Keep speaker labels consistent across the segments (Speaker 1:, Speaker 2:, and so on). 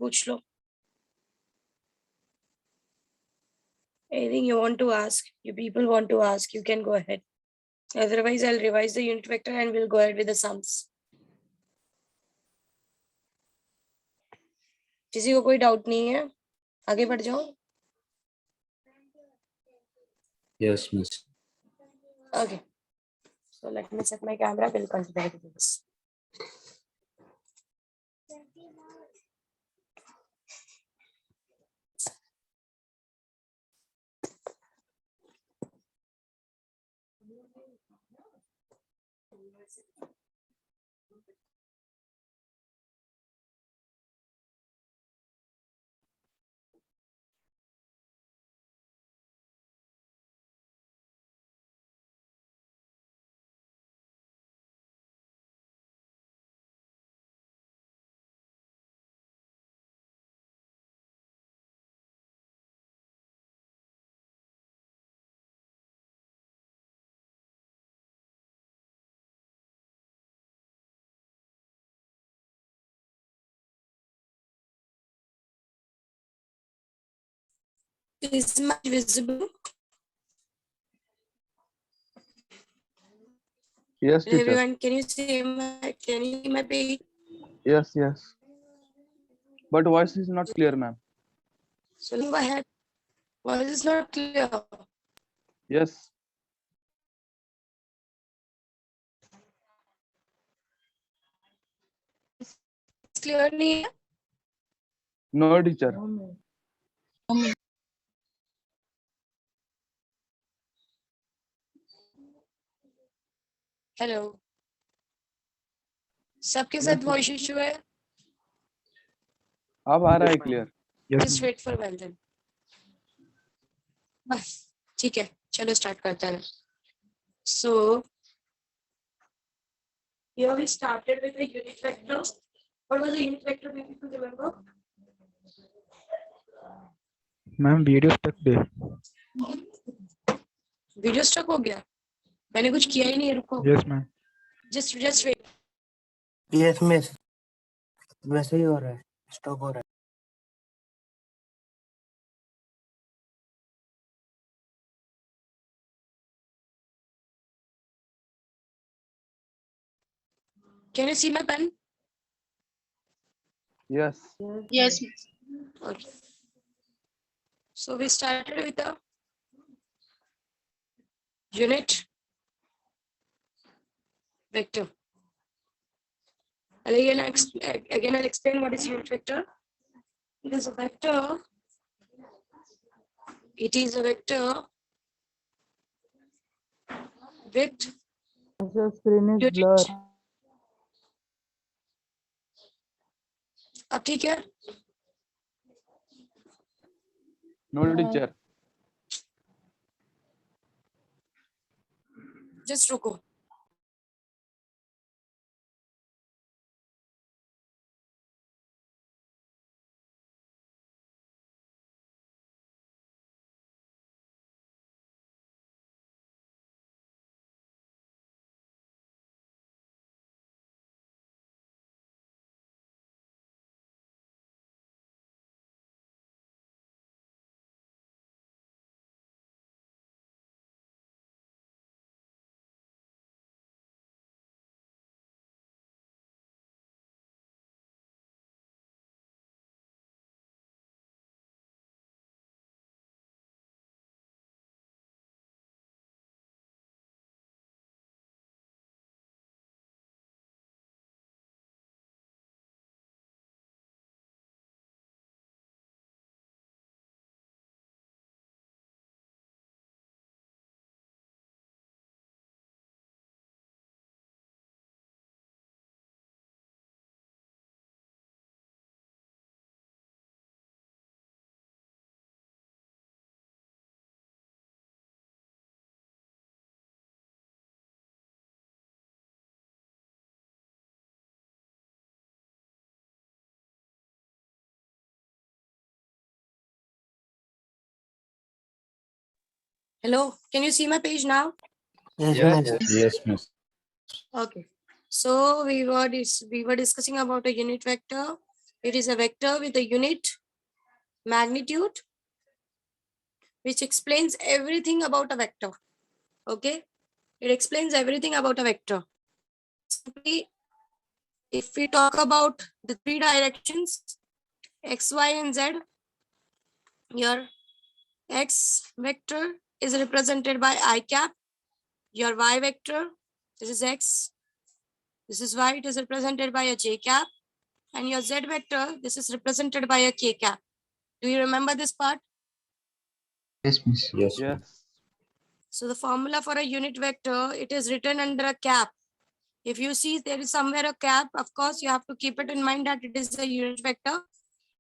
Speaker 1: पूछ लो. Anything you want to ask, you people want to ask, you can go ahead. Otherwise, I'll revise the unit vector and we'll go ahead with the sums. किसी को कोई doubt नहीं है? आगे बढ़ जाओ.
Speaker 2: Yes, miss.
Speaker 1: Okay. So let me set my camera. We'll continue with this. Is much visible?
Speaker 3: Yes, teacher.
Speaker 1: Everyone, can you see my page?
Speaker 3: Yes, yes. But voice is not clear, ma'am.
Speaker 1: So go ahead. Voice is not clear.
Speaker 3: Yes.
Speaker 1: It's clear नहीं है?
Speaker 3: No, teacher.
Speaker 1: Hello. सबके साथ voice issue है?
Speaker 3: अब आ रहा है clear.
Speaker 1: Just wait for a while then. बस ठीक है, चलो स्टार्ट करते हैं. So here we started with the unit vector. What was the unit vector? Do you remember?
Speaker 4: Ma'am video stuck दे.
Speaker 1: वीडियो स्टक हो गया? मैंने कुछ किया ही नहीं है, रुको.
Speaker 4: Yes ma'am.
Speaker 1: Just wait.
Speaker 5: Yes miss, वैसे ही हो रहा है, स्टॉक हो रहा है.
Speaker 1: Can you see my pen?
Speaker 3: Yes.
Speaker 1: Yes. Okay. So we started with the unit vector. Again, I'll explain what is unit vector. It is a vector. It is a vector with
Speaker 6: Your screen is
Speaker 1: unit.
Speaker 6: blur.
Speaker 1: अब ठीक है?
Speaker 3: No, teacher.
Speaker 1: Just रुको. Hello, can you see my page now?
Speaker 5: Yes
Speaker 3: Yes.
Speaker 5: Miss.
Speaker 2: Yes, miss.
Speaker 1: Okay. So we were discussing about a unit vector It is a vector with a unit magnitude, which explains everything about a vector. Okay, it explains everything about a vector. Simply, if we talk about the three directions, x, y, and z, your x vector is represented by I cap. Your y vector, this is x, this is y, it is represented by a j cap. And your z vector, this is represented by a k cap. Do you remember this part?
Speaker 2: Yes, miss. Yes.
Speaker 3: Yes.
Speaker 1: So the formula for a unit vector, it is written under a cap. If you see there is somewhere a cap, of course, you have to keep it in mind that it is a unit vector.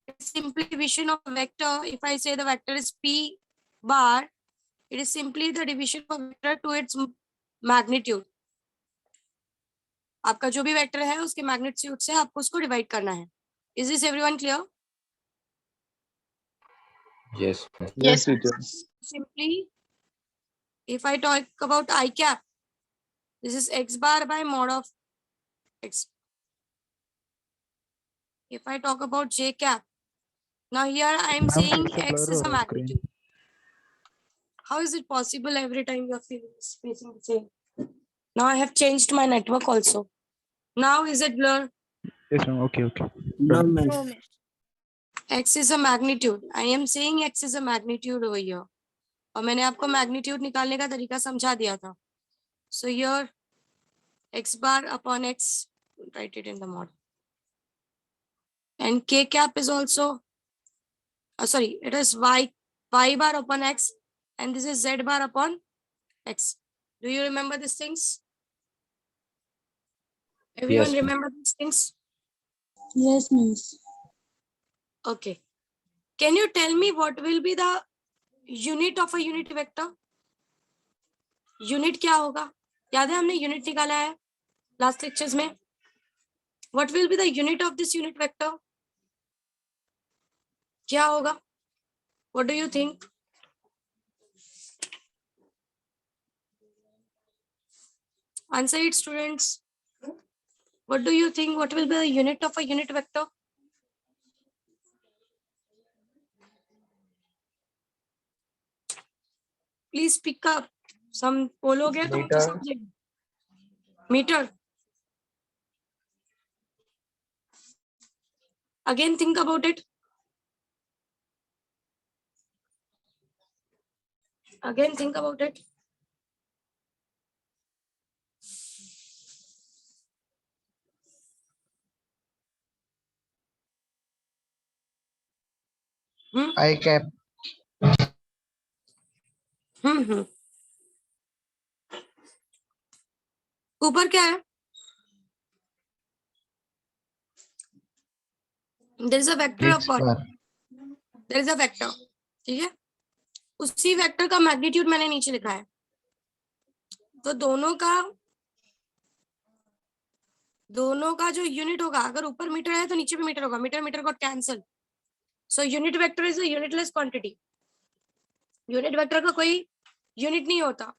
Speaker 1: It's simply division of a vector. If I say the vector is p bar, it is simply the division of vector to its magnitude. आपका जो भी vector है उसके magnitude से आपको उसको divide करना है. Is this everyone clear?
Speaker 2: Yes. Miss.
Speaker 3: Yes, teacher.
Speaker 1: Simply, if I talk about I cap, this is x bar by mod of x. If I talk about j cap, now here I am
Speaker 4: Ma'am,
Speaker 1: saying
Speaker 4: फिर से
Speaker 1: x
Speaker 4: blur
Speaker 1: is
Speaker 4: हो
Speaker 1: a
Speaker 4: रहा है screen.
Speaker 1: magnitude. How is it possible every time you are facing the same? Now I have changed my network also. Now is it blur?
Speaker 4: Yes, ma'am. Okay, okay.
Speaker 5: No,
Speaker 4: Done.
Speaker 5: miss.
Speaker 1: X is a magnitude. I am saying x is a magnitude over here. और मैंने आपको magnitude निकालने का तरीका समझा दिया था. So here x bar upon x, write it in the mod. And k cap is also, sorry, it is y bar upon x, and this is z bar upon x. Do you remember these things? Everyone
Speaker 2: Yes.
Speaker 1: remember these things?
Speaker 6: Yes, miss.
Speaker 1: Okay. Can you tell me what will be the unit of a unit vector? Unit क्या होगा? याद है हमने unit निकाला है last lectures में. What will be the unit of this unit vector? क्या होगा? What do you think? Answer it, students. What do you think? What will be the unit of a unit vector? Please pick up. Some बोलोगे तो मुझे समझेगा. Meter. Again, think about it. Again, think about it.
Speaker 5: I cap.
Speaker 1: ऊपर क्या है? There is a vector
Speaker 5: X
Speaker 1: upon.
Speaker 5: bar.
Speaker 1: There is a vector. ठीक है? उसी वेक्टर का मैग्नीट्यूड मैंने नीचे लिखा है. तो दोनों का जो यूनिट होगा, अगर ऊपर मीटर है तो नीचे भी मीटर होगा. Meter meter got cancel. So unit vector is a unitless quantity. Unit vector का कोई यूनिट नहीं होता.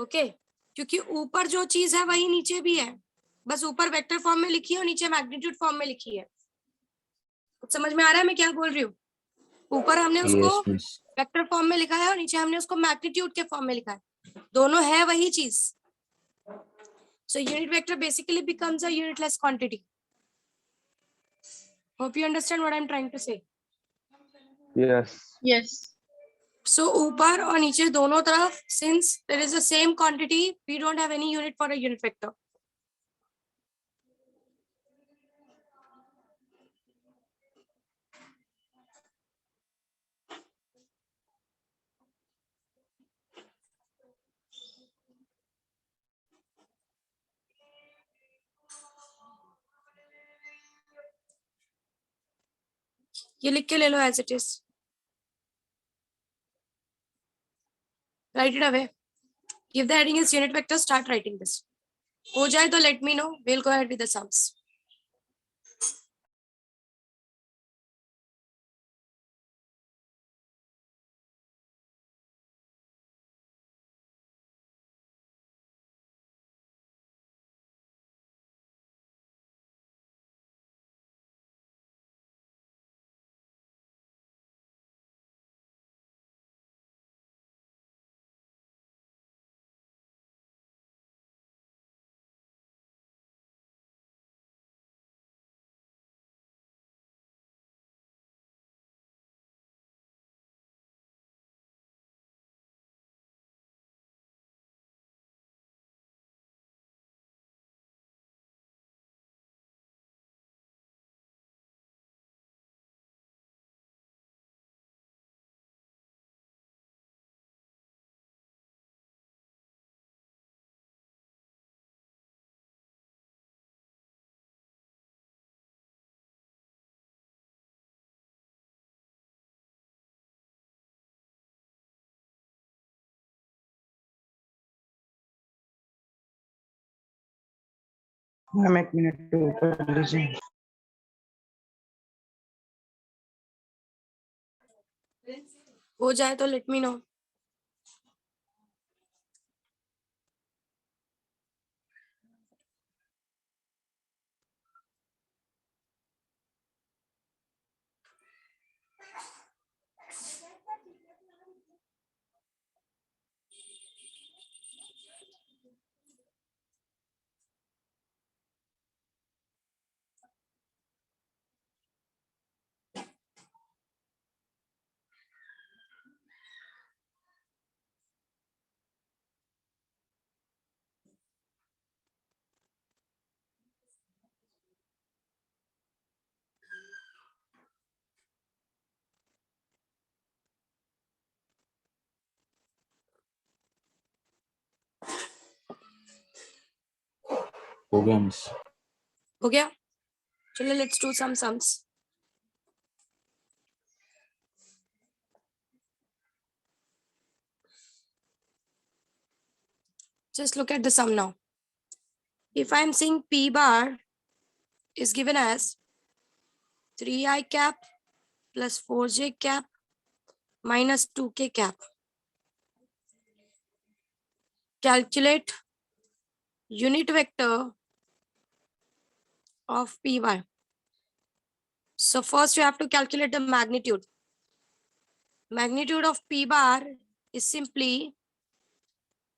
Speaker 1: ओके क्योंकि ऊपर जो चीज है वही नीचे भी है. बस ऊपर वेक्टर फॉर्म में लिखी है और नीचे मैग्नीट्यूड फॉर्म में लिखी है. कुछ समझ में आ रहा है मैं क्या बोल रही हूँ? ऊपर हमने उसको
Speaker 2: Yes, miss.
Speaker 1: वेक्टर फॉर्म में लिखा है और नीचे हमने उसको मैग्नीट्यूड के फॉर्म में लिखा है. दोनों है वही चीज. So unit vector basically becomes a unitless quantity. Hope you understand what I'm trying to say.
Speaker 3: Yes.
Speaker 6: Yes.
Speaker 1: So ऊपर और नीचे दोनों तरफ, since there is the same quantity, we don't have any unit for a unit vector. ये लिख के ले लो as it is. Write it away. If the heading is unit vector, start writing this. हो जाए तो let me know. We'll go ahead with the sums.
Speaker 5: Ma'am 1 minute ऊपर लीजिए।
Speaker 1: हो जाए तो लेट मी नो।
Speaker 2: हो गया मिस।
Speaker 1: हो गया, चलो let's do some sums. Just look at the sum now. If I am saying P bar is given as 3i cap plus 4j cap minus 2k cap. Calculate unit vector of P bar. So first you have to calculate the magnitude. Magnitude of P bar is simply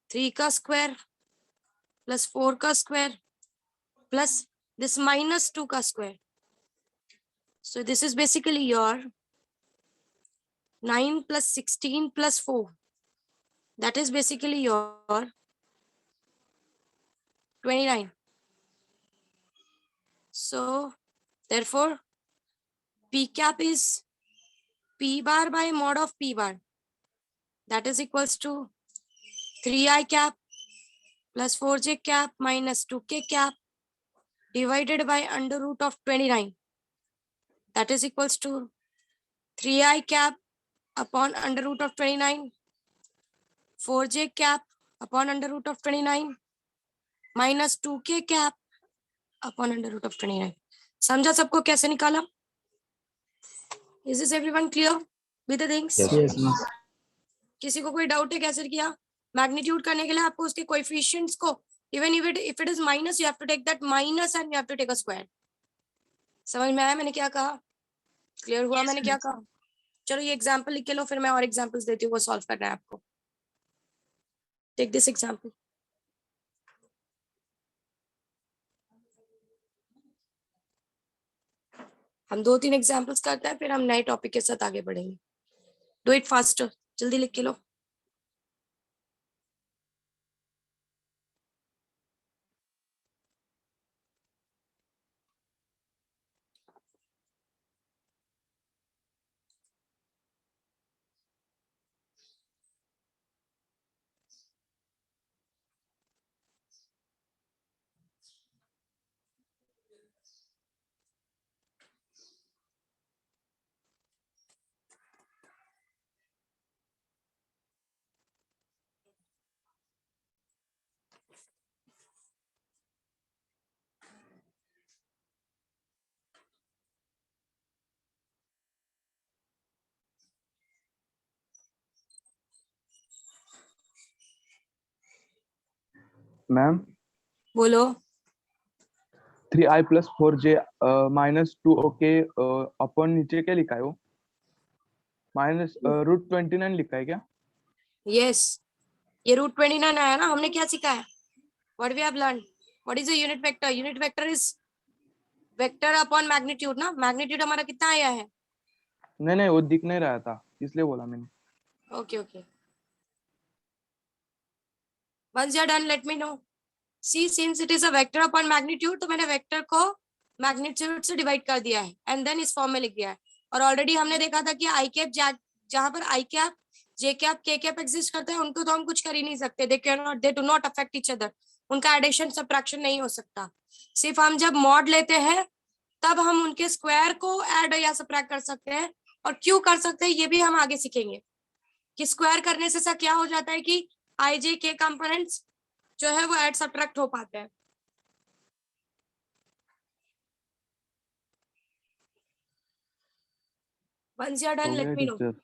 Speaker 1: 3 ka square plus 4 ka square plus this minus 2 ka square. So this is basically your 9 plus 16 plus 4. That is basically your 29. So therefore P cap is P bar by mod of P bar. That is equals to 3i cap plus 4j cap minus 2k cap divided by under root of 29. That is equals to 3i cap upon under root of 29, 4j cap upon under root of 29 minus 2k cap upon under root of 29. समझा सबको कैसे निकाला? Is this everyone clear with the things?
Speaker 2: Yes,
Speaker 5: Yes,
Speaker 2: miss.
Speaker 5: miss.
Speaker 1: किसी को कोई doubt है कैसे किया? मैग्नीट्यूड करने के लिए आपको उसके कोएफिशिएंट्स को even if it is minus you have to take that minus and you have to take a square. समझ में आया मैंने क्या कहा? क्लियर हुआ मैंने क्या कहा? चलो ये एग्जांपल लिख के लो, फिर मैं और एग्जांपल्स देती हूँ, वो सॉल्व करना है आपको. Take this example. हम 2-3 एग्जांपल्स करते हैं, फिर हम नए टॉपिक के साथ आगे बढ़ेंगे. डू इट फास्टर, जल्दी लिख के लो.
Speaker 3: मैम
Speaker 1: बोलो.
Speaker 3: 3i plus 4j minus 2ok अपन नीचे क्या लिखा है वो माइनस √29 लिखा है क्या?
Speaker 1: यस, ये रूट 29 आया ना. हमने क्या सीखा है? What we have learn? What is a unit vector? Unit vector is vector upon magnitude ना. मैग्नीट्यूड हमारा कितना आया है?
Speaker 3: नहीं वो दिख नहीं रहा था इसलिए बोला मैंने.
Speaker 1: Okay okay. once you are done let me know. See, since it is a vector upon magnitude, तो मैंने वेक्टर को मैग्नीट्यूड से डिवाइड कर दिया है एंड देन इस फॉर्म में लिख दिया है. और ऑलरेडी हमने देखा था कि आई कैप जहां पर आई कैप जे कैप के कैप एग्जिस्ट करते हैं उनको तो हम कुछ कर ही नहीं सकते. They do not affect each other. उनका एडिशन सब्ट्रैक्शन नहीं हो सकता. सिर्फ हम जब मॉड लेते हैं तब हम उनके स्क्वायर को ऐड या सब्ट्रैक्ट कर सकते हैं. और क्यों कर सकते हैं ये भी हम आगे सीखेंगे कि स्क्वायर करने से क्या हो जाता है कि आई जे के कंपोनेंट्स जो है वो ऐड सब्ट्रैक्ट हो पाते हैं. Once you are done,
Speaker 3: हो
Speaker 1: let
Speaker 3: गया
Speaker 1: me know.
Speaker 3: Teacher.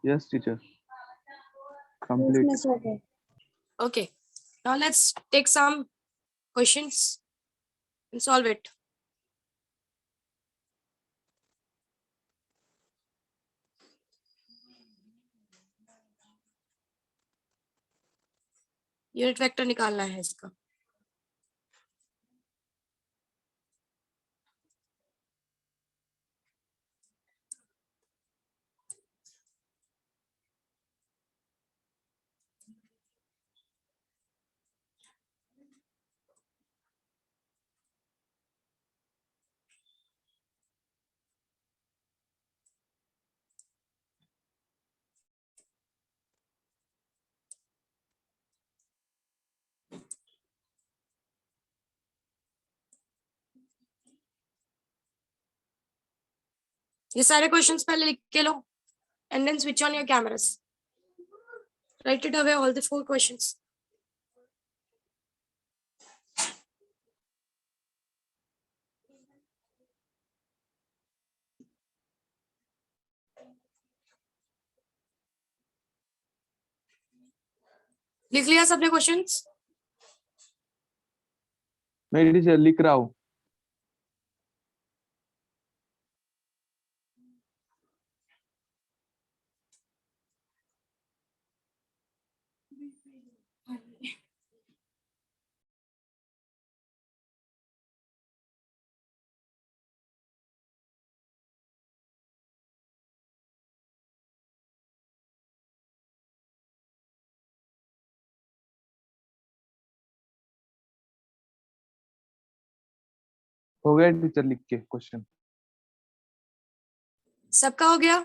Speaker 3: Yes, teacher.
Speaker 6: Yes,
Speaker 3: Complete.
Speaker 6: miss. Okay.
Speaker 1: Okay. Now let's take some questions and solve it. Unit vector निकालना है इसका. ये सारे क्वेश्चंस पहले लिख के लो and then switch on your cameras. Write it away, all the 4 questions. लिख लिया सबने क्वेश्चंस?
Speaker 3: मैं टीचर लिख रहा हूँ. हो गया टीचर लिख के क्वेश्चन.
Speaker 1: सबका हो गया?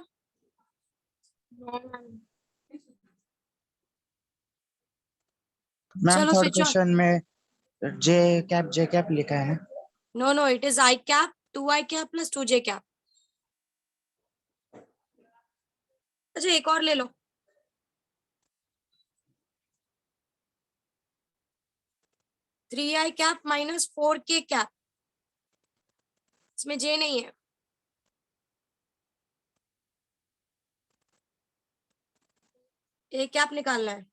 Speaker 5: मैम
Speaker 1: चलो
Speaker 5: थर्ड
Speaker 1: switch on.
Speaker 5: क्वेश्चन में जे कैप लिखा है ना.
Speaker 1: No, it is I cap 2I cap plus 2J cap. अच्छा एक और ले लो. थ्री आई कैप माइनस 4K कैप. इसमें J नहीं है. A कैप निकालना है.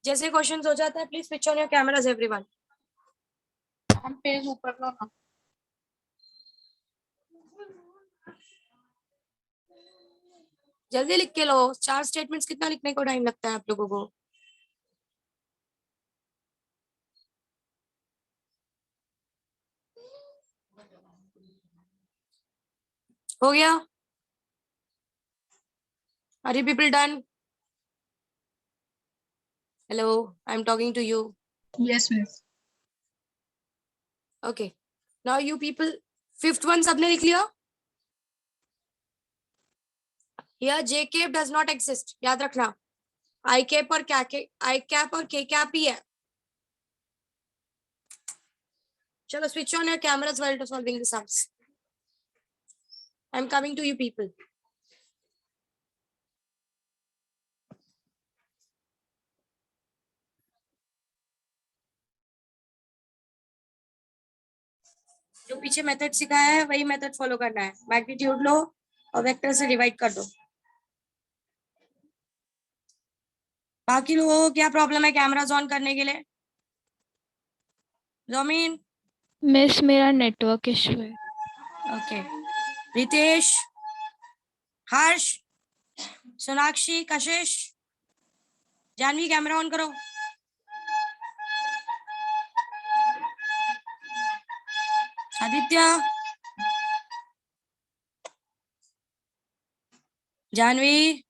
Speaker 1: जैसे क्वेश्चंस हो जाता है please switch on your cameras everyone.
Speaker 6: हम पेज ऊपर लो ना.
Speaker 1: जल्दी लिख के लो. 4 स्टेटमेंट्स कितना लिखने को टाइम लगता है आप लोगों को? हो गया? Are you people done? Hello, I'm talking to you.
Speaker 6: Yes, miss.
Speaker 1: Okay. Now you people, fifth one सबने लिख लिया? Here J cap does not exist. याद रखना. I cap और I cap और K cap ही है. चलो switch on your cameras while solving the sums. I'm coming to you people. जो पीछे मेथड सिखाया है वही मेथड फॉलो करना है. मैग्नीट्यूड लो और वेक्टर से डिवाइड कर दो. बाकी लोगों को क्या प्रॉब्लम है कैमरास ऑन करने के लिए? जोमिन.
Speaker 7: मिस मेरा नेटवर्क इशू है.
Speaker 1: Okay. Ritesh, Harsh, Sonakshi, Kashish, Janvi camera on करो. आदित्य, जानवी,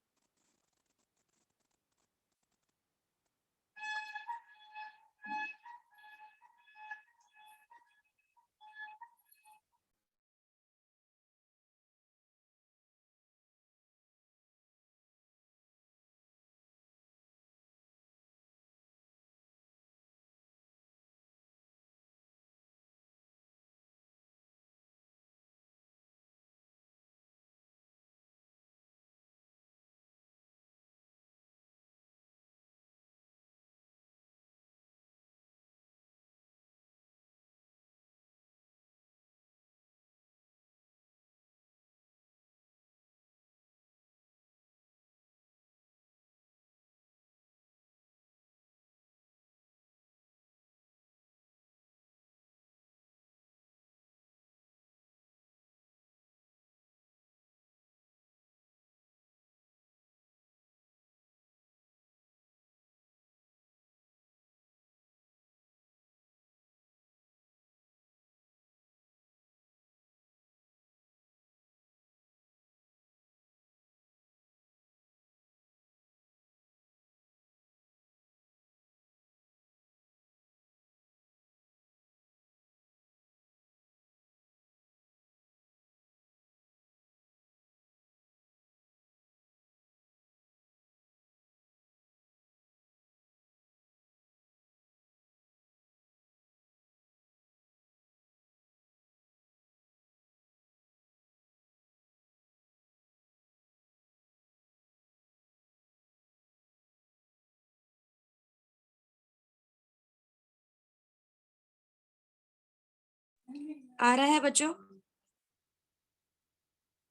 Speaker 1: आ रहा है बच्चों?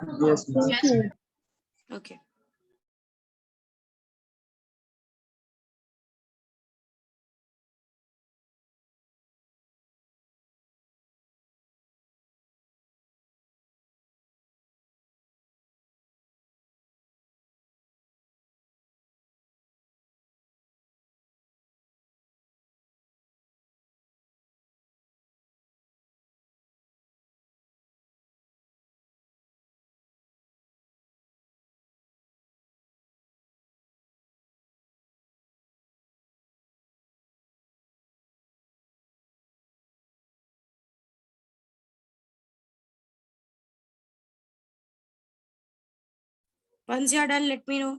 Speaker 5: Yes, miss.
Speaker 6: Yes.
Speaker 1: Okay once you are done let me know.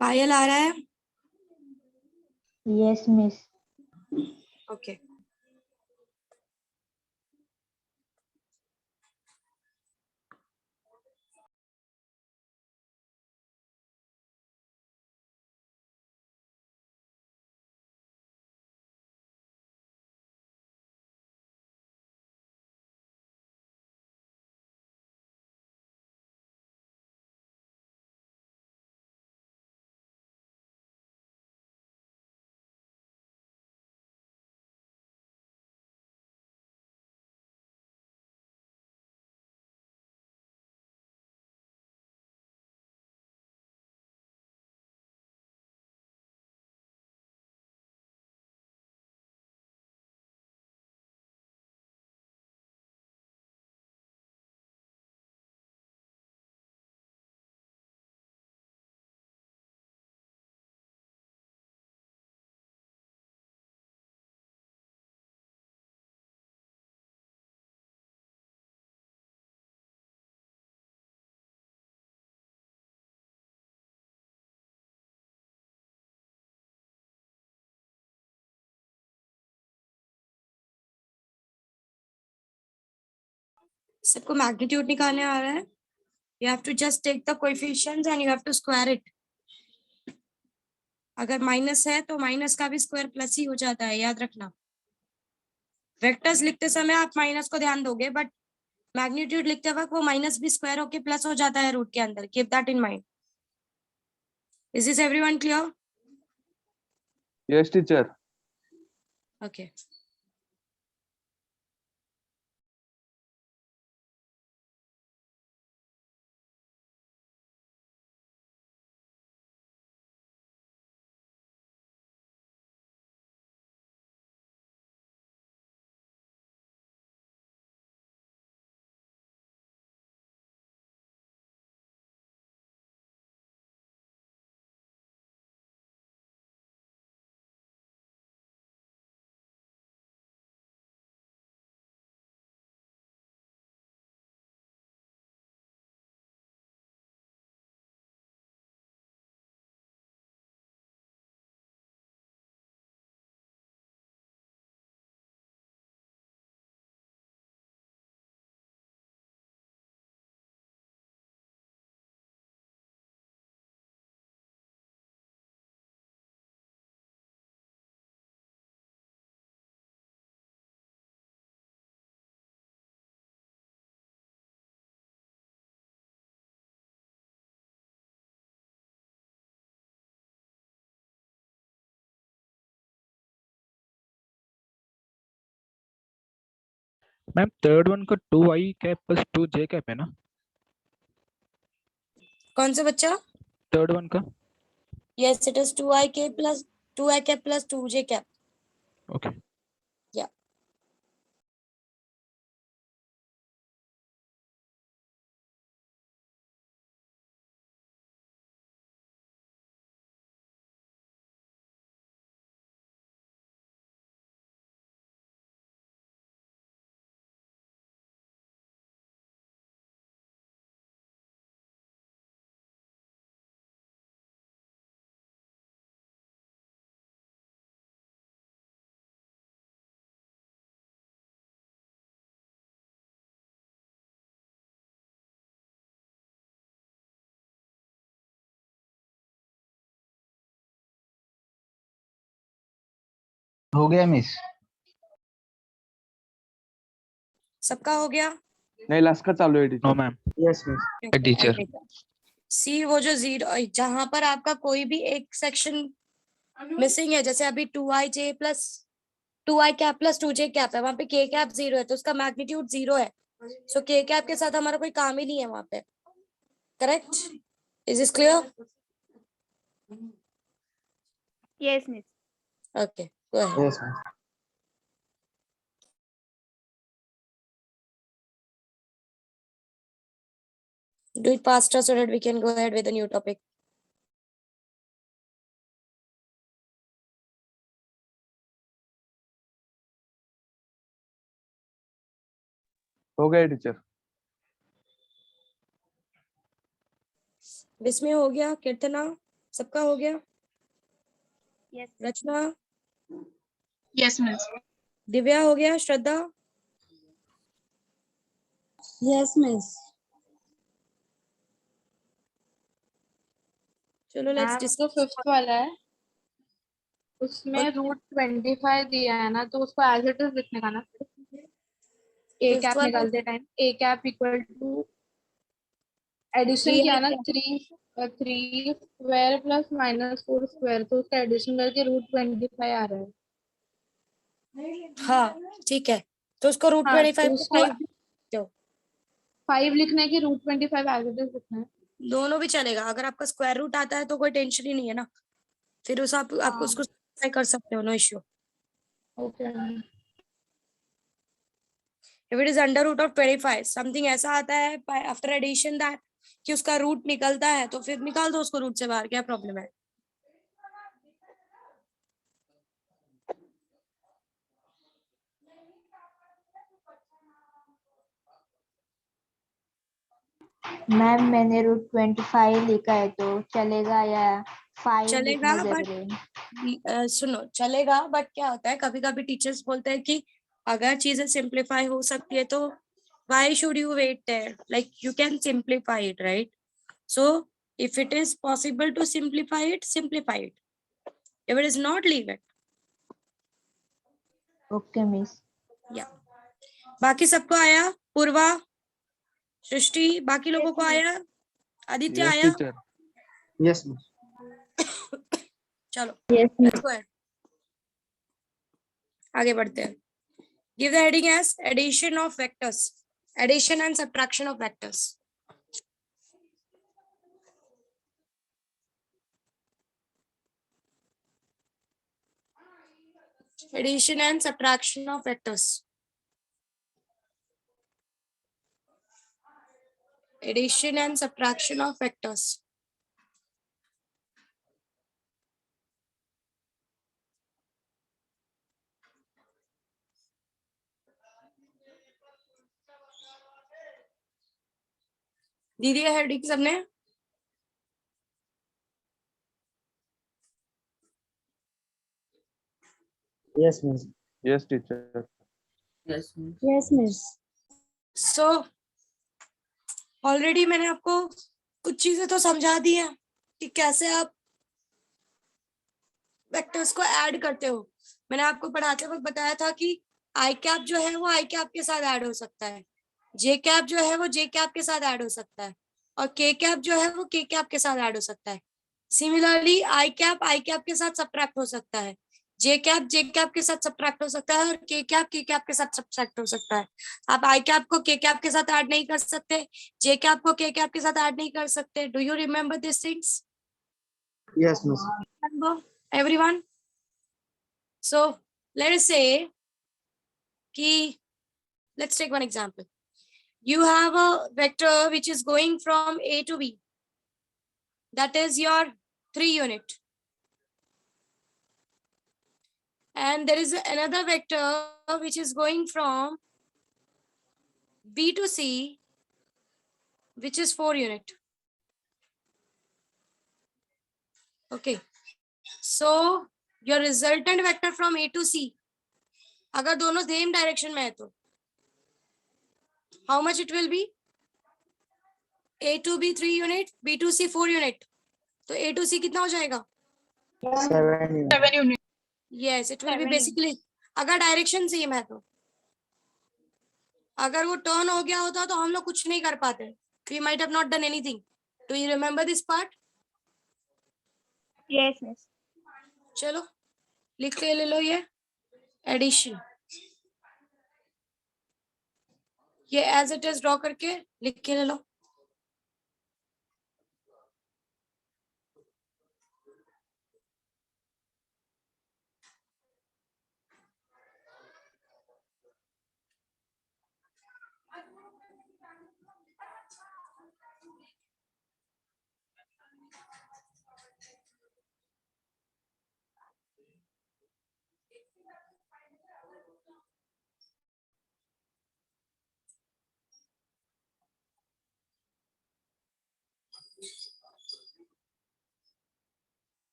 Speaker 1: पायल आ रहा है?
Speaker 8: Yes, miss.
Speaker 1: ओके सबको मैग्नीट्यूड निकालने आ रहा है? You have to just take the coefficients and you have to square it. अगर माइनस है तो माइनस का भी स्क्वायर प्लस ही हो जाता है, याद रखना। वेक्टर्स लिखते समय आप माइनस को ध्यान दोगे, बट मैग्नीट्यूड लिखते वक्त वो माइनस भी स्क्वायर होके प्लस हो जाता है रूट के अंदर। Keep that in mind. Is this everyone clear?
Speaker 3: Yes, teacher.
Speaker 1: Okay
Speaker 4: ma'am third one का 2i cap plus 2j cap है ना?
Speaker 1: कौन सा बच्चा?
Speaker 4: थर्ड वन का।
Speaker 1: Yes, it is 2i plus 2i cap plus 2j cap.
Speaker 4: Okay.
Speaker 1: Yeah.
Speaker 5: हो गया miss.
Speaker 1: सबका हो गया?
Speaker 3: नहीं, लास्ट का चालू है
Speaker 4: no
Speaker 3: teacher.
Speaker 4: Ma'am.
Speaker 5: Yes miss.
Speaker 2: Teacher.
Speaker 1: See वो जो जीरो जहां पर आपका कोई भी एक सेक्शन मिसिंग है, जैसे अभी 2i plus 2i cap plus 2j cap है, वहां पे k कैप 0 है तो उसका मैग्नीट्यूड 0 है। सो k कैप के साथ हमारा कोई काम ही नहीं है वहां पे। Correct? Is this clear?
Speaker 8: Yes, miss.
Speaker 1: Okay, go ahead.
Speaker 5: Yes miss.
Speaker 1: Do it faster so that we can go ahead with the new topic.
Speaker 3: हो गया टीचर।
Speaker 1: विस्मय हो गया? कीर्तना सबका हो गया?
Speaker 8: Yes.
Speaker 1: रचना,
Speaker 6: Yes, miss.
Speaker 1: दिव्या हो गया? श्रद्धा?
Speaker 9: Yes, miss.
Speaker 1: चलो लेट्स
Speaker 6: मैम जो
Speaker 1: डिस्कस।
Speaker 6: फिफ्थ वाला है उसमें √25 दिया है ना, तो उसको एज इट इज लिखने का ना। ए
Speaker 1: Fifth
Speaker 6: कैप
Speaker 1: वाला
Speaker 6: निकालते time A cap equal to addition
Speaker 1: ये
Speaker 6: किया
Speaker 1: है
Speaker 6: ना,
Speaker 1: क्या?
Speaker 6: 3 स्क्वायर प्लस -4 स्क्वायर, तो उसका एडिशन करके √25 आ रहा है।
Speaker 1: हाँ ठीक है, तो उसको रूट
Speaker 6: हाँ,
Speaker 1: 25
Speaker 6: तो
Speaker 1: को
Speaker 6: उसको
Speaker 1: 5
Speaker 6: 5 लिखने की √25 एज इट इज लिखना है।
Speaker 1: दोनों भी चलेगा। अगर आपका स्क्वायर रूट आता है तो कोई टेंशन ही नहीं है ना, फिर उस आपको
Speaker 6: हाँ।
Speaker 1: उसको simplify कर सकते हो, no issue.
Speaker 6: Okay.
Speaker 1: If it is under root of 25 something ऐसा आता है आफ्टर एडिशन दैट कि उसका रूट निकलता है, तो फिर निकाल दो उसको रूट से बाहर, क्या प्रॉब्लम है?
Speaker 8: मैम मैंने √25 लिखा है तो चलेगा या 5
Speaker 1: चलेगा
Speaker 8: लिखना
Speaker 1: बट
Speaker 8: जरूरी है?
Speaker 1: सुनो, चलेगा बट क्या होता है, कभी कभी टीचर्स बोलते हैं कि अगर चीजें सिंप्लीफाई हो सकती है तो why should you wait there, like you can simplify it, right? So if it is possible to simplify it, simplify it. If it is not, leave it.
Speaker 8: Okay miss.
Speaker 1: Yeah. बाकी सबको आया? पूर्वा, सृष्टि, बाकी लोगों को आया? आदित्य
Speaker 3: यस
Speaker 1: आया?
Speaker 3: Teacher.
Speaker 5: Yes miss.
Speaker 1: चलो
Speaker 8: yes
Speaker 1: let's go ahead. आगे बढ़ते हैं। Give the heading as addition of vectors, addition and subtraction of vectors. Addition and subtraction of vectors. Addition and subtraction of vectors. दीदी हेडिंग सबने?
Speaker 5: Yes miss.
Speaker 3: Yes teacher.
Speaker 5: Yes miss.
Speaker 9: Yes, miss.
Speaker 1: So already मैंने आपको कुछ चीजें तो समझा दी है कि कैसे आप वेक्टर्स को ऐड करते हो। मैंने आपको पढ़ाते वक्त बताया था कि आई कैप जो है वो आई कैप के साथ ऐड हो सकता है, जे कैप जो है वो जे कैप के साथ ऐड हो सकता है, और के कैप जो है वो के कैप के साथ ऐड हो सकता है। सिमिलरली आई कैप के साथ सब्ट्रैक्ट हो सकता है, जे कैप के साथ सब्ट्रैक्ट हो सकता है और के कैप के साथ सब्ट्रैक्ट हो सकता है। आप आई कैप को के कैप के साथ ऐड नहीं कर सकते, जे कैप को के कैप के साथ ऐड नहीं कर सकते। Do you remember this things?
Speaker 5: Yes, miss.
Speaker 1: Everyone? So let us say कि let's take one example. You have a vector which is going from A to B. That is your 3 unit. And there is another vector which is going from B to C, which is 4 unit. Okay. So your resultant vector from A to C, अगर दोनों same direction में है तो how much it will be? A to B 3 unit, B to C 4 unit. तो A to C कितना हो जाएगा?
Speaker 5: 7 units.
Speaker 1: Yes, it will be basically, अगर डायरेक्शन सेम है तो, अगर वो टर्न हो गया होता तो हम लोग कुछ नहीं कर पाते. We might have not done anything. Do you remember this part?
Speaker 8: Yes, miss.
Speaker 1: चलो लिख के ले लो ये एडिशन, ये एज इट इज ड्रॉ करके लिख के ले लो.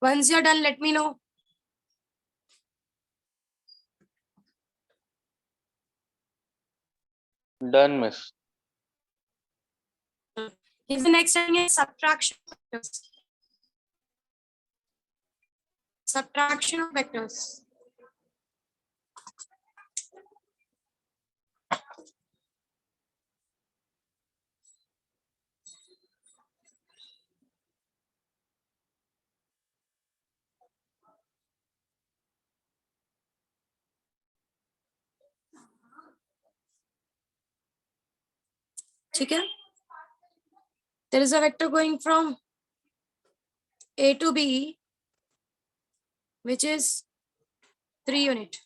Speaker 1: Once you're done, let me know.
Speaker 2: Done, miss.
Speaker 1: Here's the next thing is subtraction vectors. Subtraction of vectors. ठीक है? There is a vector going from A to B, which is 3 unit.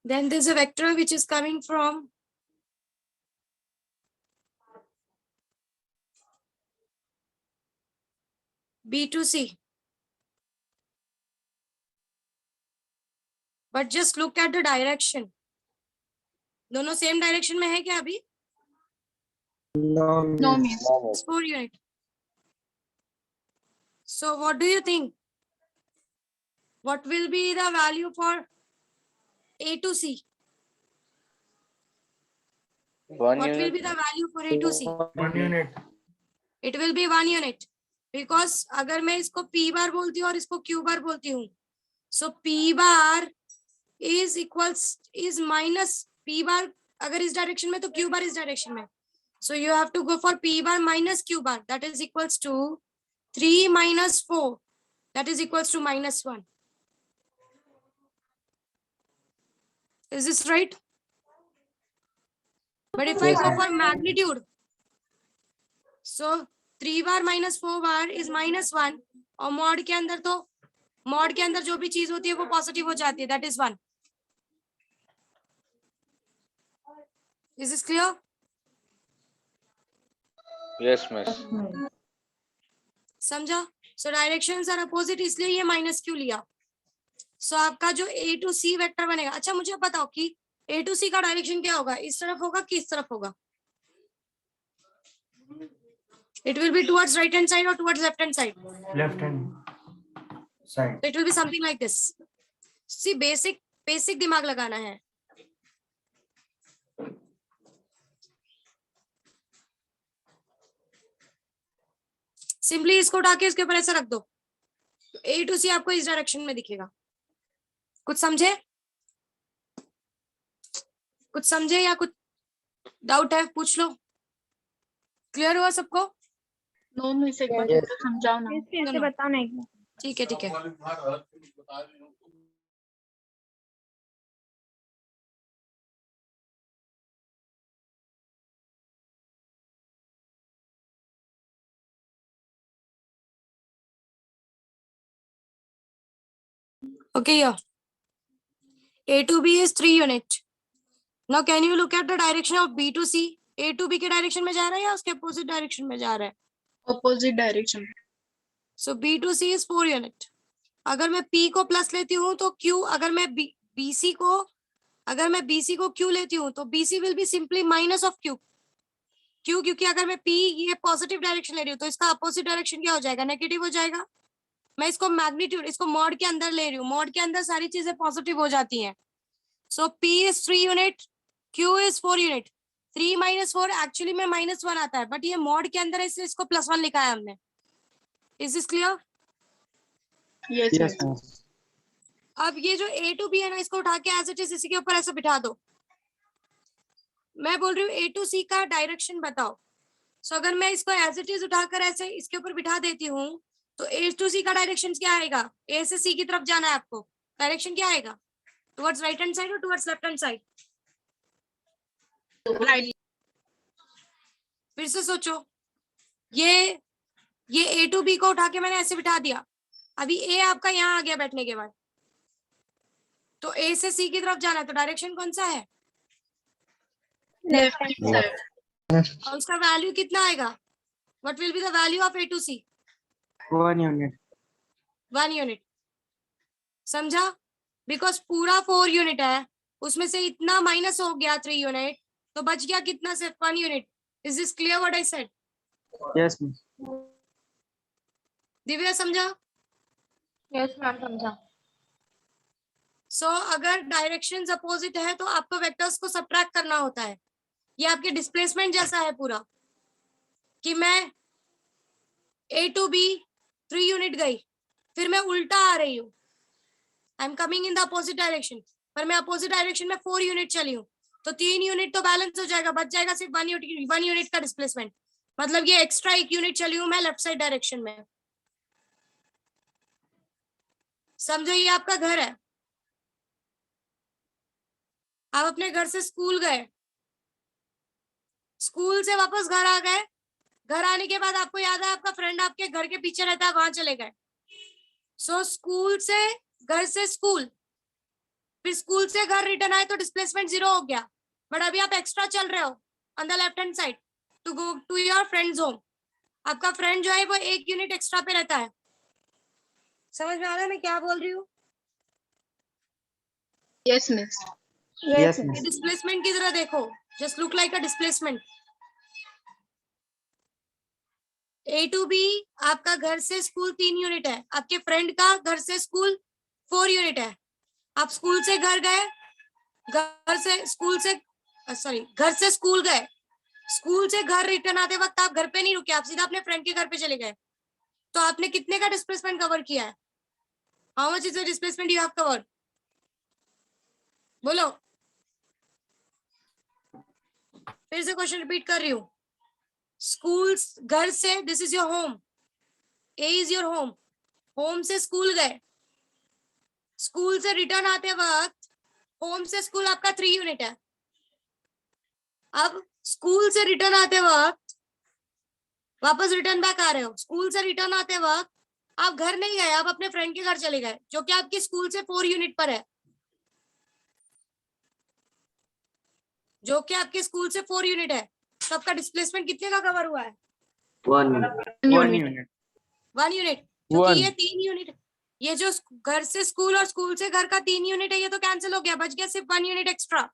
Speaker 1: Then there's a vector which is coming from B to C. But just look at the direction. दोनों same direction में है क्या अभी?
Speaker 5: No,
Speaker 6: No,
Speaker 5: miss.
Speaker 6: miss.
Speaker 1: It's 4 unit. So what do you think? What will be the value for A to C?
Speaker 2: 1
Speaker 1: What will
Speaker 2: unit.
Speaker 1: be the value for A to C?
Speaker 5: 1 unit.
Speaker 1: It will be 1 unit. Because अगर मैं इसको P bar बोलती हूँ और इसको Q bar बोलती हूँ, so P bar is minus P bar अगर इस डायरेक्शन में तो Q bar इस डायरेक्शन में. So you have to go for P bar minus Q bar, that is equals to 3 minus 4, that is equals to minus 1. Is this right? But if I go for magnitude, so 3 bar minus 4 bar is minus 1, और mod के अंदर तो mod के अंदर जो भी चीज होती है वो पॉजिटिव हो जाती है, that is 1. Is this clear?
Speaker 2: Yes, miss.
Speaker 1: समझा? So directions are opposite, इसलिए ये minus क्यों लिया? So आपका जो A to C वेक्टर बनेगा. अच्छा मुझे बताओ कि A to C का डायरेक्शन क्या होगा? इस तरफ होगा कि इस तरफ होगा? It will be towards right hand side or towards left hand side?
Speaker 5: Left hand side.
Speaker 1: So it will be something like this. See, basic दिमाग लगाना है. सिंपली इसको उठा के इसके ऊपर ऐसा रख दो, तो A to C आपको इस डायरेक्शन में दिखेगा. कुछ समझे? कुछ समझे या कुछ डाउट है? पूछ लो. क्लियर हुआ सबको?
Speaker 6: नो मिस, एक बार
Speaker 5: Yes.
Speaker 6: फिर से समझाओ ना।
Speaker 7: फिर से
Speaker 1: सुनो।
Speaker 7: बताओ ना एक बार।
Speaker 1: ठीक है ठीक है। Okay, yeah. A to B is 3 unit. Now can you look at the direction of B to C? A to B के डायरेक्शन में जा रहा है या उसके अपोजिट डायरेक्शन में जा रहा है?
Speaker 6: Opposite direction.
Speaker 1: So B to C is 4 unit. अगर मैं P को प्लस लेती हूँ तो Q, अगर मैं BC को Q लेती हूँ तो BC will be simply minus of Q. क्यों? क्योंकि अगर मैं P ये पॉजिटिव डायरेक्शन ले रही हूँ तो इसका अपोजिट डायरेक्शन क्या हो जाएगा? नेगेटिव हो जाएगा। मैं इसको मैग्नीट्यूड, इसको मॉड के अंदर ले रही हूँ, मॉड के अंदर सारी चीजें पॉजिटिव हो जाती हैं। सो P is 3 unit, Q is 4 unit. 3 minus 4 actually में -1 आता है, बट ये मॉड के अंदर है इसलिए इसको +1 लिखा है हमने। Is this clear?
Speaker 6: Yes
Speaker 5: Yes, miss.
Speaker 1: अब ये जो A to B है ना, इसको उठा के एज इट इज इसी के ऊपर ऐसे बिठा दो। मैं बोल रही हूँ A to C का डायरेक्शन बताओ। सो अगर मैं इसको एज इट इज उठाकर ऐसे इसके ऊपर बिठा देती हूँ तो A to C का डायरेक्शन क्या आएगा? A से C की तरफ जाना है आपको, डायरेक्शन क्या आएगा? टुवर्ड्स राइट हैंड साइड और towards left hand side?
Speaker 6: Right.
Speaker 1: फिर से सोचो, ये A to B को उठा के मैंने ऐसे बिठा दिया। अभी A आपका यहाँ आ गया बैठने के बाद, तो A से C की तरफ जाना है, तो डायरेक्शन कौन सा है?
Speaker 6: Left hand side.
Speaker 1: और उसका वैल्यू कितना आएगा? What will be the value of A to C?
Speaker 5: 1 unit.
Speaker 1: 1 unit. समझा? बिकॉज पूरा 4 यूनिट है, उसमें से इतना माइनस हो गया 3 यूनिट, तो बच गया कितना? सिर्फ 1 unit. Is this clear what I said?
Speaker 5: Yes, miss.
Speaker 1: Divya समझा?
Speaker 6: यस मैम, समझा।
Speaker 1: सो अगर डायरेक्शंस अपोजिट है तो आपको वेक्टर्स को सबट्रैक्ट करना होता है। ये आपके डिस्प्लेसमेंट जैसा है पूरा, कि मैं A to B 3 यूनिट गई, फिर मैं उल्टा आ रही हूँ, I am coming in the opposite direction, पर मैं अपोजिट डायरेक्शन में 4 यूनिट चली हूँ, तो 3 यूनिट तो बैलेंस हो जाएगा, बच जाएगा सिर्फ 1 यूनिट का डिस्प्लेसमेंट। मतलब ये एक्स्ट्रा 1 यूनिट चली हूँ मैं लेफ्ट साइड डायरेक्शन में। समझो, ये आपका घर है, आप अपने घर से स्कूल गए, स्कूल से वापस घर आ गए, घर आने के बाद आपको याद है आपका फ्रेंड आपके घर के पीछे रहता है, वहां चले गए। सो स्कूल से घर से स्कूल, फिर स्कूल से घर रिटर्न आए तो डिस्प्लेसमेंट 0 हो गया, बट अभी आप एक्स्ट्रा चल रहे हो on the left hand side to go to your friends home. आपका फ्रेंड जो है वो 1 यूनिट एक्स्ट्रा पे रहता है। समझ में आ रहा है मैं क्या बोल रही हूँ?
Speaker 6: Yes miss.
Speaker 5: Yes, miss.
Speaker 1: Displacement की तरह देखो, just look like a displacement. A to B आपका घर से स्कूल 3 यूनिट है, आपके फ्रेंड का घर से स्कूल 4 यूनिट है। आप स्कूल से घर गए, घर से स्कूल से घर से स्कूल गए, स्कूल से घर रिटर्न आते वक्त आप घर पे नहीं रुके, आप सीधा अपने फ्रेंड के घर पे चले गए, तो आपने कितने का डिस्प्लेसमेंट कवर किया है? How much is the displacement you have covered? बोलो। फिर से क्वेश्चन रिपीट कर रही हूँ। स्कूल, घर से, this is your home, A is your home, home से स्कूल गए, स्कूल से रिटर्न आते वक्त होम से स्कूल आपका 3 यूनिट है। अब स्कूल से रिटर्न आते वक्त वापस रिटर्न बैक आ रहे हो, स्कूल से रिटर्न आते वक्त आप घर नहीं गए, आप अपने फ्रेंड के घर चले गए, जो कि आपकी स्कूल से 4 यूनिट पर है, जो कि आपके स्कूल से 4 यूनिट है। तो आपका डिस्प्लेसमेंट कितने का कवर हुआ है?
Speaker 5: 1 unit.
Speaker 1: 1 यूनिट। क्योंकि
Speaker 3: One.
Speaker 1: ये 3 यूनिट, ये जो घर से स्कूल और स्कूल से घर का 3 यूनिट है, ये तो कैंसिल हो गया, बच गया सिर्फ 1 यूनिट एक्स्ट्रा।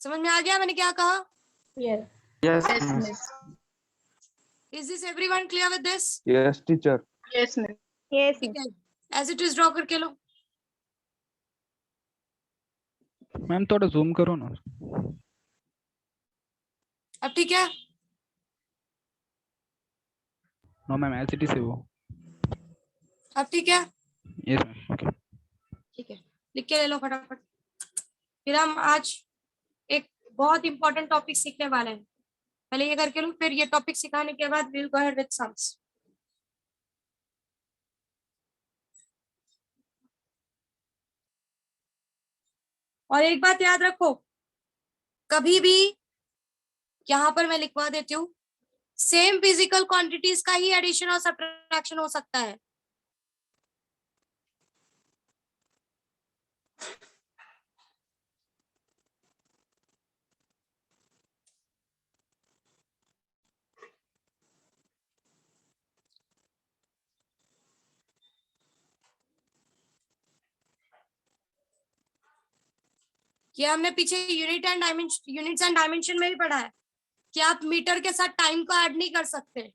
Speaker 1: समझ में आ गया मैंने क्या कहा?
Speaker 5: Yes,
Speaker 6: yes
Speaker 5: miss.
Speaker 6: Miss.
Speaker 1: Is this everyone clear with this?
Speaker 3: Yes, teacher.
Speaker 6: Yes miss.
Speaker 7: Yes
Speaker 1: ठीक है, एज इट इज ड्रॉ करके लो।
Speaker 4: मैम थोड़ा जूम करो ना।
Speaker 1: अब ठीक है?
Speaker 4: No ma'am, as it is है वो।
Speaker 1: अब ठीक है?
Speaker 4: Yes ma'am, okay.
Speaker 1: ठीक है, लिख के ले लो फटाफट। फिर हम आज एक बहुत इंपॉर्टेंट टॉपिक सीखने वाले हैं। पहले ये करके लो, फिर ये टॉपिक सिखाने के बाद will go ahead with sums. और एक बात याद रखो, कभी भी यहां पर मैं लिखवा देती हूँ, सेम फिजिकल क्वांटिटीज का ही एडिशन और सब्ट्रैक्शन हो सकता है। ये हमने पीछे यूनिट्स एंड डायमेंशन में भी पढ़ा है कि आप मीटर के साथ टाइम को ऐड नहीं कर सकते,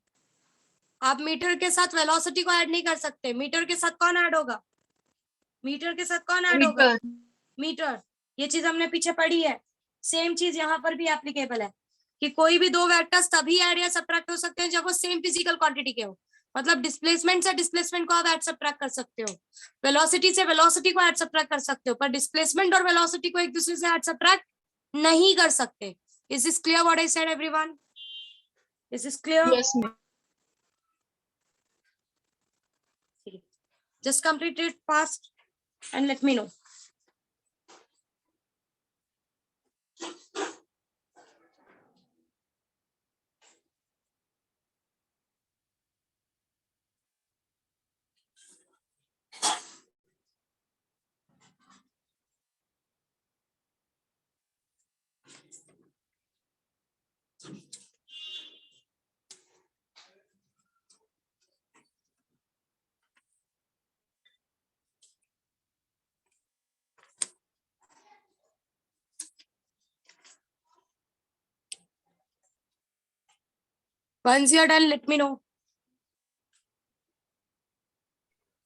Speaker 1: आप मीटर के साथ वेलोसिटी को ऐड नहीं कर सकते। मीटर के साथ कौन ऐड होगा? मीटर के साथ कौन ऐड होगा? मीटर। ये चीज हमने पीछे पढ़ी है। सेम चीज यहाँ पर भी एप्लीकेबल है कि कोई भी दो वेक्टर्स तभी ऐड या सब्ट्रैक्ट हो सकते हैं जब वो सेम फिजिकल क्वांटिटी के हो। मतलब डिस्प्लेसमेंट से डिस्प्लेसमेंट को आप ऐड सब्ट्रैक्ट कर सकते हो, वेलोसिटी से वेलोसिटी को ऐड सब्ट्रैक्ट कर सकते हो, पर डिस्प्लेसमेंट और वेलोसिटी को एक दूसरे से ऐड सब्ट्रैक्ट नहीं कर सकते। Is this clear what I said everyone? Is this clear?
Speaker 6: Yes, ma'am.
Speaker 1: Just complete it fast and let me know. Once you are done, let me know.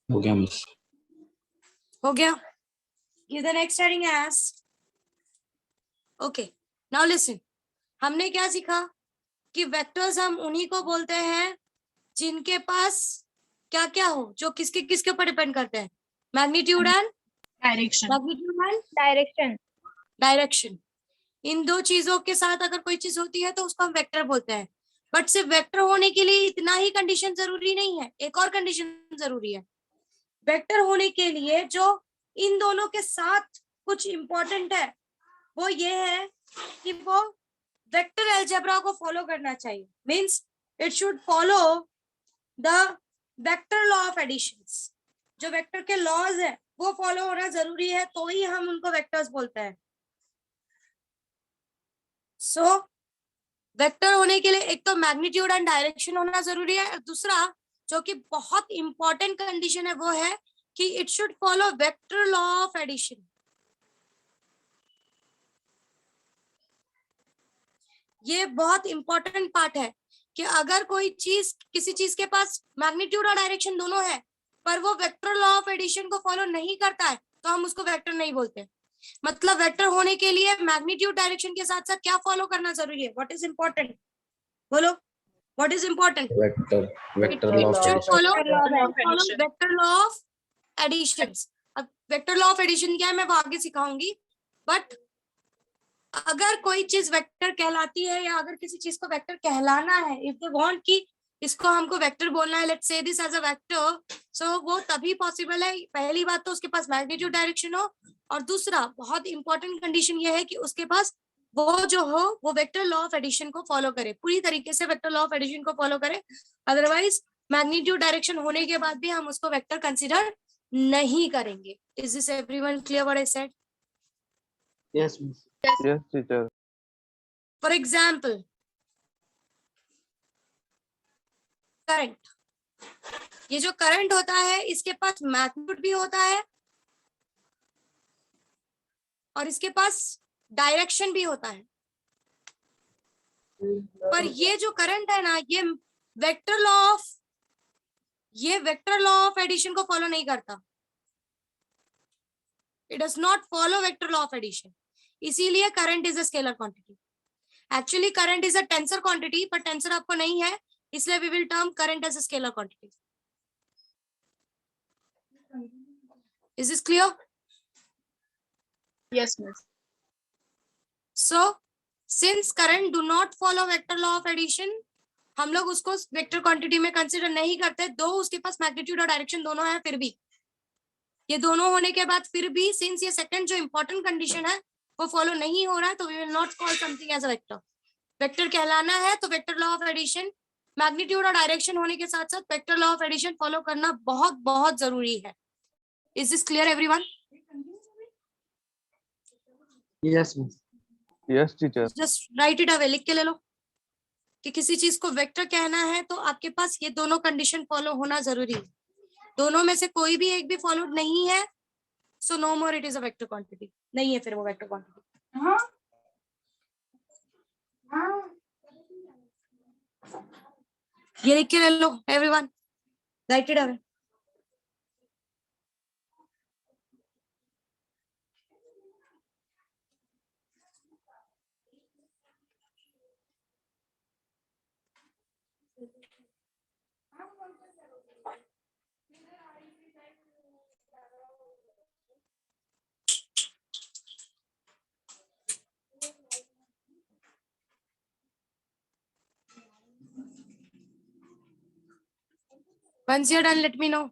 Speaker 5: हो गया मिस।
Speaker 1: हो गया? Give the next heading as. Okay. Now listen. हमने क्या सीखा कि vectors हम उन्हीं को बोलते हैं जिनके पास क्या क्या हो, जो किसके किसके ऊपर डिपेंड करते हैं, मैग्नीट्यूड एंड
Speaker 8: डायरेक्शन।
Speaker 1: डायरेक्शन। इन दो चीजों के साथ अगर कोई चीज होती है तो उसको हम वेक्टर बोलते हैं। बट सिर्फ वेक्टर होने के लिए इतना ही कंडीशन जरूरी नहीं है, एक और कंडीशन जरूरी है। वेक्टर होने के लिए जो इन दोनों के साथ कुछ इंपॉर्टेंट है वो ये है कि वो वेक्टर अलजेब्रा को फॉलो करना चाहिए। Means it should follow the vector law of additions. जो वेक्टर के लॉज है वो फॉलो होना जरूरी है, तो ही हम उनको वेक्टर्स बोलते हैं। सो वेक्टर होने के लिए एक तो मैग्नीट्यूड एंड डायरेक्शन होना जरूरी है, और दूसरा जो कि बहुत इंपॉर्टेंट कंडीशन है वो है कि it should follow vector law of addition. ये बहुत इंपॉर्टेंट पार्ट है कि अगर कोई चीज, किसी चीज के पास मैग्नीट्यूड और डायरेक्शन दोनों है पर वो वेक्टर लॉ ऑफ एडिशन को फॉलो नहीं करता है तो हम उसको वेक्टर नहीं बोलते। मतलब वेक्टर होने के लिए मैग्नीट्यूड डायरेक्शन के साथ साथ क्या फॉलो करना जरूरी है? What is important? बोलो, what is important?
Speaker 5: Vector law
Speaker 1: follow vector law of additions. अब वेक्टर लॉ ऑफ एडिशन क्या है मैं वो आगे सिखाऊंगी, बट अगर कोई चीज वेक्टर कहलाती है या अगर किसी चीज को वेक्टर कहलाना है, इफ दे वांट कि इसको हमको वेक्टर बोलना है, let's say this as a vector, so वो तभी पॉसिबल है। पहली बात तो उसके पास मैग्नीट्यूड डायरेक्शन हो, और दूसरा बहुत इंपॉर्टेंट कंडीशन ये है कि उसके पास वो जो हो वो वेक्टर लॉ ऑफ एडिशन को फॉलो करे, पूरी तरीके से वेक्टर लॉ ऑफ एडिशन को फॉलो करे। अदरवाइज मैग्नीट्यूड डायरेक्शन होने के बाद भी हम उसको वेक्टर कंसिडर नहीं करेंगे। Is this everyone clear what I said?
Speaker 5: Yes miss.
Speaker 3: Yes, teacher.
Speaker 1: For example current. ये जो करंट होता है इसके पास मैग्नीट्यूड भी होता है और इसके पास डायरेक्शन भी होता है, पर ये जो करंट है ना ये वेक्टर लॉ ऑफ एडिशन को फॉलो नहीं करता। It does not follow vector law of addition, इसीलिए current is a scalar quantity. Actually current is a tensor quantity, पर टेंसर आपको नहीं है इसलिए we will term current as a scalar quantity. Is this clear?
Speaker 6: Yes, miss.
Speaker 1: So since current do not follow vector law of addition, हम लोग उसको vector quantity में consider नहीं करते, दो उसके पास मैग्नीट्यूड और डायरेक्शन दोनों है, फिर भी ये दोनों होने के बाद फिर भी सिंस ये सेकंड जो इंपॉर्टेंट कंडीशन है वो फॉलो नहीं हो रहा है, तो we will not call something as a vector. Vector कहलाना है तो vector law of addition, magnitude और डायरेक्शन होने के साथ साथ vector law of addition follow करना बहुत बहुत जरूरी है। Is this clear everyone?
Speaker 5: Yes, miss.
Speaker 3: Yes teacher.
Speaker 1: Just write it away, लिख के ले लो कि किसी चीज को वेक्टर कहना है तो आपके पास ये दोनों कंडीशन फॉलो होना जरूरी है। दोनों में से कोई भी एक भी फॉलो नहीं है, so no more it is a vector quantity, नहीं है फिर वो वेक्टर क्वांटिटी। ये लिख के ले लो everyone, write it away. Once you're done, let me know.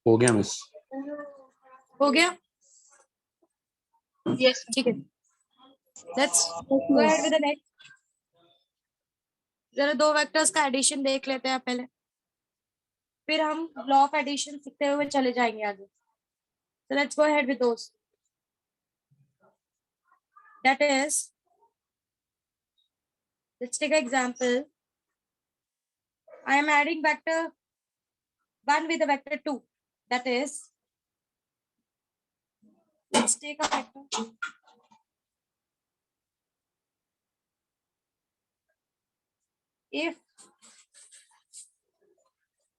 Speaker 5: हो गया मिस।
Speaker 1: हो गया?
Speaker 6: Yes.
Speaker 1: ठीक है, let's go ahead with the next. जरा दो वेक्टर्स का एडिशन देख लेते हैं पहले, फिर हम लॉ ऑफ एडिशन सीखते हुए चले जाएंगे आगे। So let's go ahead with those. That is, let's take an example. I am adding vector 1 with the vector 2. That is, let's take a vector. If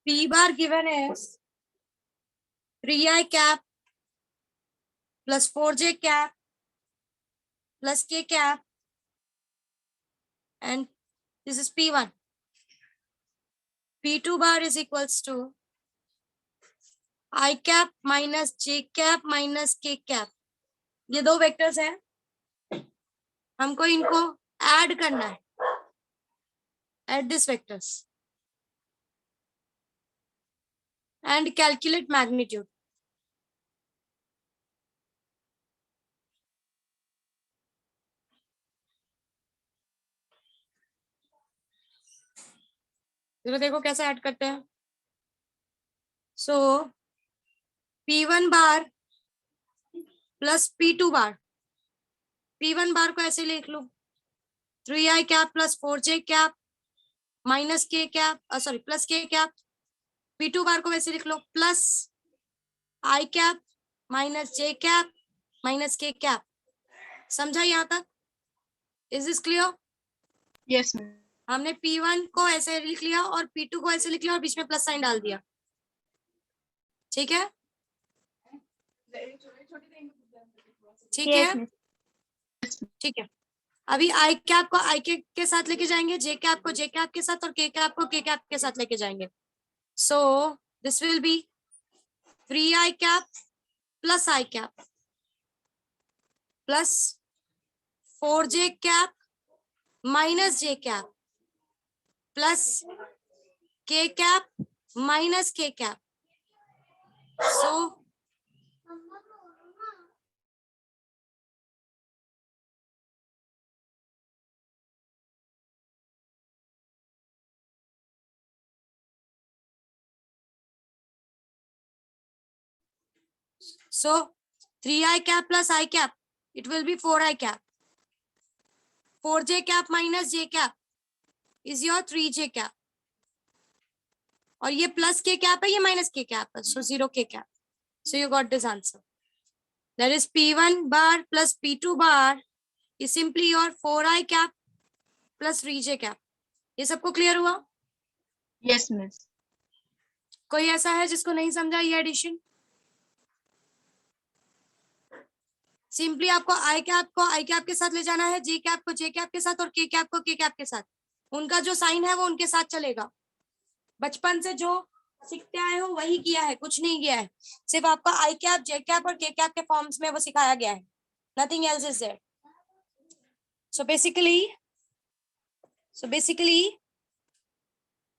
Speaker 1: P bar given is 3i cap plus 4j cap plus k cap, and this is P1. P2 bar is equals to I cap minus j cap minus k cap. ये दो vectors हैं, हमको इनको add करना है, add these vectors and calculate magnitude. जरा देखो कैसे ऐड करते हैं। सो P1 बार प्लस P2 बार, P1 बार को ऐसे लिख लो 3i cap plus 4j cap minus k cap, sorry plus k cap. P2 bar को वैसे लिख लो plus i cap minus j cap minus k cap. समझा यहाँ तक? Is this clear?
Speaker 6: Yes, ma'am.
Speaker 1: हमने P1 को ऐसे लिख लिया और P2 को ऐसे लिख लिया और बीच में प्लस साइन डाल दिया, ठीक है? ठीक
Speaker 8: Yes,
Speaker 1: है,
Speaker 8: miss.
Speaker 1: ठीक है। अभी आई कैप को आई के साथ लेके जाएंगे, जे कैप को जे कैप के साथ और के कैप को के कैप के साथ लेके जाएंगे। So this will be 3i cap plus I cap plus 4j cap minus J cap plus k cap minus k cap. So So 3i cap plus I cap, it will be 4i cap. 4j cap minus j cap is your 3j cap. और ये plus के cap है, ये minus के cap है, so 0k cap. So you got this answer. That is P1 bar plus P2 bar is simply your 4i cap plus 3j cap. ये सबको clear हुआ?
Speaker 6: Yes, miss.
Speaker 1: कोई ऐसा है जिसको नहीं समझा ये एडिशन? सिंपली आपको आई कैप को आई कैप के साथ ले जाना है, जे कैप को जे कैप के साथ और के कैप को के कैप के साथ. उनका जो साइन है वो उनके साथ चलेगा. बचपन से जो सीखते आए हो वही किया है, कुछ नहीं किया है. सिर्फ आपको आई कैप, जे कैप और के कैप के फॉर्म्स में वो सिखाया गया है. Nothing else is there. So basically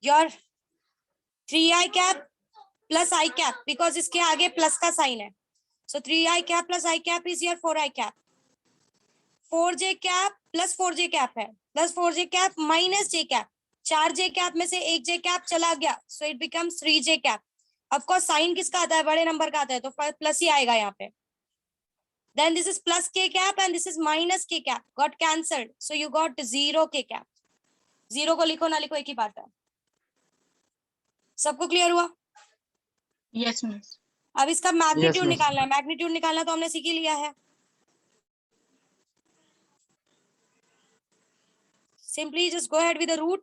Speaker 1: your 3i cap plus I cap, because इसके आगे प्लस का साइन है. So 3i cap plus I cap is your 4i cap. 4j cap plus 4j cap है, plus 4j cap minus j cap. 4j cap में से एक j cap चला गया, so it becomes 3j cap. Of course sign किसका आता है? बड़े नंबर का आता है, तो प्लस ही आएगा यहाँ पे. Then this is plus k cap and this is minus k cap. Got cancelled, so you got 0k cap. 0 को लिखो ना लिखो एक ही बात है. सबको क्लियर हुआ?
Speaker 6: Yes, miss.
Speaker 1: अब इसका मैग्नीट्यूड
Speaker 3: miss.
Speaker 1: निकालना है. मैग्नीट्यूड निकालना तो हमने सीख ही लिया है. Simply just go ahead with the root.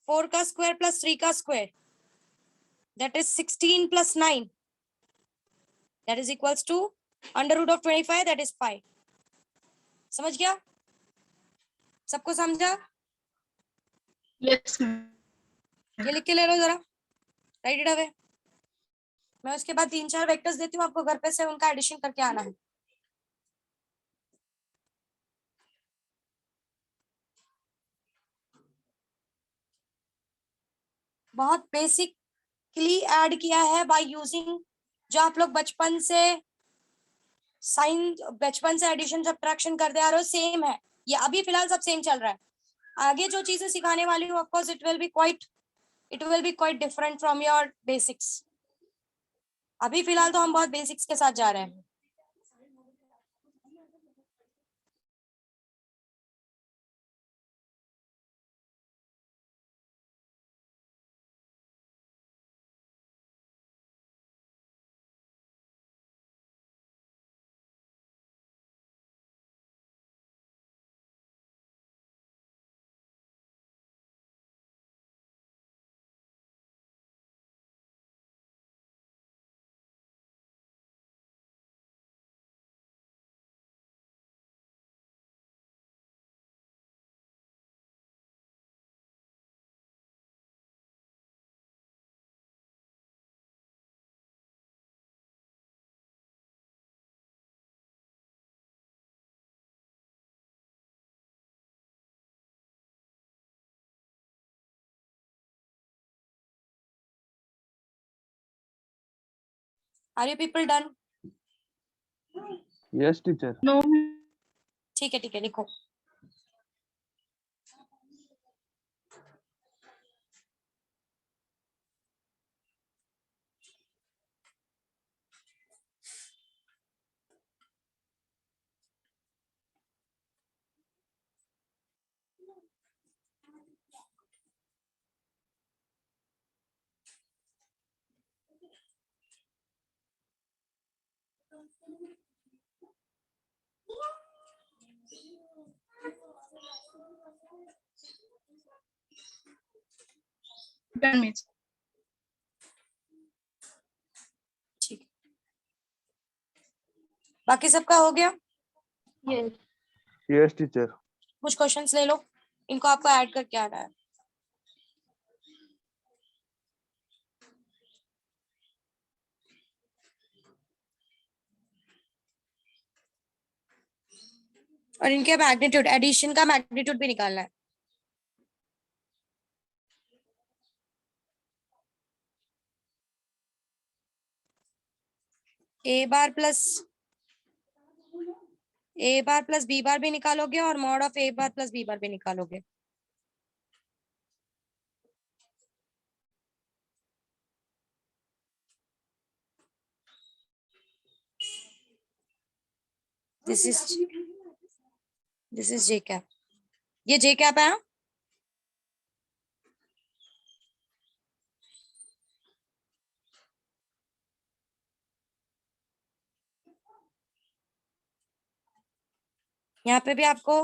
Speaker 1: 4 का स्क्वायर प्लस 3 का square, that is 16 plus 9, that is equals to under root of 25, that is 5. समझ गया? सबको समझा?
Speaker 6: Yes, miss.
Speaker 1: ये लिख के ले लो जरा, राइट इट अवे. मैं उसके बाद 3-4 वेक्टर्स देती हूँ आपको, घर पे से उनका एडिशन करके आना है. बहुत बेसिकली ऐड किया है बाय यूजिंग जो आप लोग बचपन से साइन, बचपन से एडिशन सब्ट्रैक्शन करते आ रहे हो, सेम है ये. अभी फिलहाल सब सेम चल रहा है. आगे जो चीजें सिखाने वाली हूँ, of course it will be quite different from your basics. अभी फिलहाल तो हम बहुत बेसिक्स के साथ जा रहे हैं. Are you people done?
Speaker 3: Yes, teacher.
Speaker 6: No.
Speaker 1: ठीक है लिखो.
Speaker 6: Done, miss.
Speaker 1: ठीक, बाकी सबका हो गया?
Speaker 6: Yes.
Speaker 3: Yes, teacher.
Speaker 1: कुछ क्वेश्चंस ले लो, इनको आपको ऐड करके आना है. और इनके मैग्नीट्यूड, एडिशन का मैग्नीट्यूड भी निकालना है. ए बार प्लस बी बार भी निकालोगे और mod of A bar plus B bar भी निकालोगे. दिस इज जे कैप, ये जे कैप है। यहाँ पे भी आपको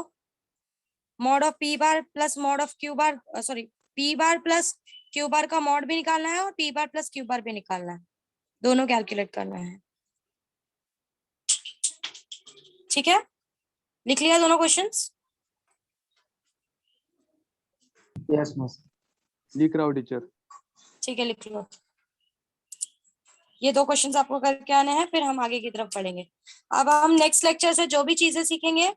Speaker 1: mod of P bar plus mod of Q bar, sorry P bar plus Q bar का मॉड भी निकालना है और पी बार प्लस क्यू बार भी निकालना है, दोनों कैलकुलेट करना है। ठीक है, लिख लिया दोनों क्वेश्चंस?
Speaker 5: Yes miss.
Speaker 3: लिख रहा हूँ टीचर।
Speaker 1: ठीक है, लिख लो। ये दो क्वेश्चंस आपको करके आने हैं, फिर हम आगे की तरफ बढ़ेंगे। अब हम नेक्स्ट लेक्चर से जो भी चीजें सीखेंगे,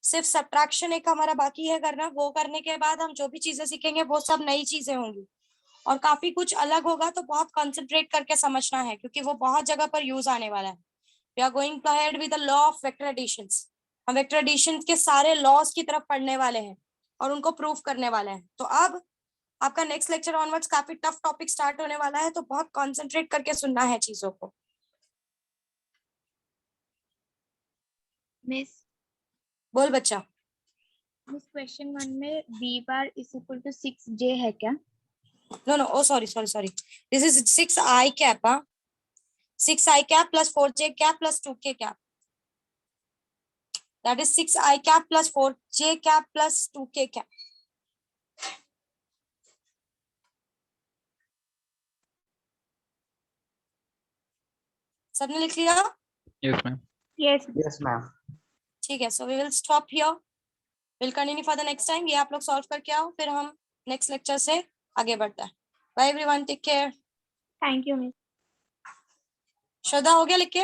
Speaker 1: सिर्फ सब्ट्रैक्शन एक हमारा बाकी है करना, वो करने के बाद हम जो भी चीजें सीखेंगे वो सब नई चीजें होंगी और काफी कुछ अलग होगा, तो बहुत कंसंट्रेट करके समझना है क्योंकि वो बहुत जगह पर यूज आने वाला है। We are going ahead with the law of vector additions. हम वेक्टर एडिशन के सारे लॉज की तरफ पढ़ने वाले हैं और उनको प्रूव करने वाले हैं। तो अब आपका नेक्स्ट लेक्चर ऑनवर्ड्स काफी टफ टॉपिक स्टार्ट होने वाला है, तो बहुत कंसंट्रेट करके सुनना है चीजों को।
Speaker 7: मिस
Speaker 1: बोल बच्चा।
Speaker 7: मिस क्वेश्चन 1 में b bar is equal to 6j है क्या?
Speaker 1: No no, oh sorry, this is 6i cap, 6i cap plus 4j cap plus 2k cap, that is 6i cap plus 4j cap plus 2k cap. सबने लिख लिया?
Speaker 4: Yes ma'am.
Speaker 7: Yes
Speaker 5: yes ma'am.
Speaker 1: ठीक है, so we will stop here, will continue for the next time. ये आप लोग solve करके आओ, फिर हम नेक्स्ट लेक्चर से आगे बढ़ते हैं। Bye everyone, take care.
Speaker 7: Thank you miss.
Speaker 1: Shraddha हो गया लिख के?